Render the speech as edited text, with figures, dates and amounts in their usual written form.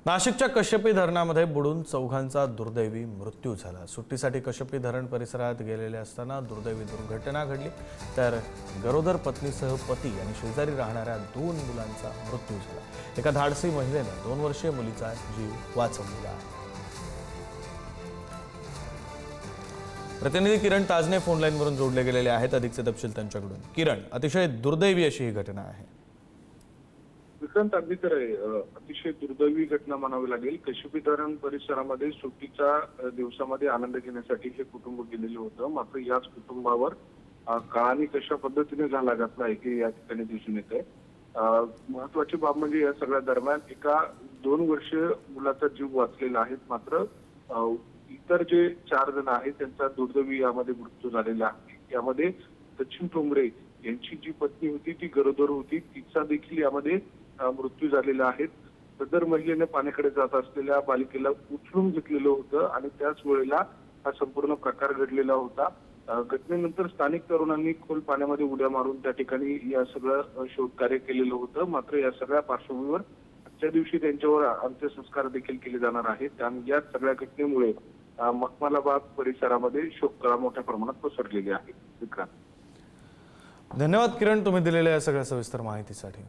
नाशिकच्या कश्यपी धरणामध्ये बुडून चौघांचा दुर्दैवी मृत्यू झाला। सुट्टीसाठी कश्यपी धरण परिसरात गेलेले असताना दुर्दैवी दुर्घटना घडली। तर गरोदर पत्नीसह पती आणि शेजारी राहणाऱ्या 2 मुलांचा मृत्यू झाला। एका धाडसी महिलेने 2 वर्षीय मुलीचा जीव वाचवला आहे। प्रतिनिधी किरण ताजने फोन लाईनवरून जोडले गेलेले आहेत। अधिकचे तपशील त्यांच्याकडून। किरण, अतिशय दुर्दैवी अशी ही घटना आहे। विक्रांत, अगदी खरं आहे। अतिशय दुर्दैवी घटना म्हणावी लागेल। कश्यपी धरण परिसरामध्ये सुट्टीच्या दिवसामध्ये आनंद घेण्यासाठी हे कुटुंब गेलेलं होतं। मात्र याच कुटुंबावर काळाने कशा पद्धतीने झाला घातला आहे की या ठिकाणी दिसून येत आहे। महत्वाची बाब म्हणजे या सगळ्या दरम्यान एका 2 वर्षीय मुलाचा जीव वाचलेला आहे। मात्र इतर जे 4 जण आहेत त्यांचा दुर्दैवी यामध्ये मृत्यू झालेला आहे। यामध्ये सचिन ठोंबरे यांची जी पत्नी होती ती गरोदर होती, तिचा देखील यामध्ये मृत्यू झालेला आहे। सदर महिलेने पाण्याकडे जात असलेल्या बालिकेला उचलून घेतलेलं होतं आणि त्याच वेळेला हा संपूर्ण प्रकार घडलेला होता। घटनेनंतर स्थानिक तरुणांनी खोल पाण्यामध्ये उड्या मारून त्या ठिकाणी या सगळं शोधकार्य केलेलं होतं। मात्र या सगळ्या पार्श्वभूमीवर आजच्या दिवशी त्यांच्यावर अंत्यसंस्कार देखील केले जाणार आहेत। आणि या सगळ्या घटनेमुळे मखमलाबाद परिसरामध्ये शोककळा मोठ्या प्रमाणात पसरलेली आहे। विक्रांत, धन्यवाद किरण, तुम्ही दिलेल्या या सगळ्या सविस्तर माहितीसाठी।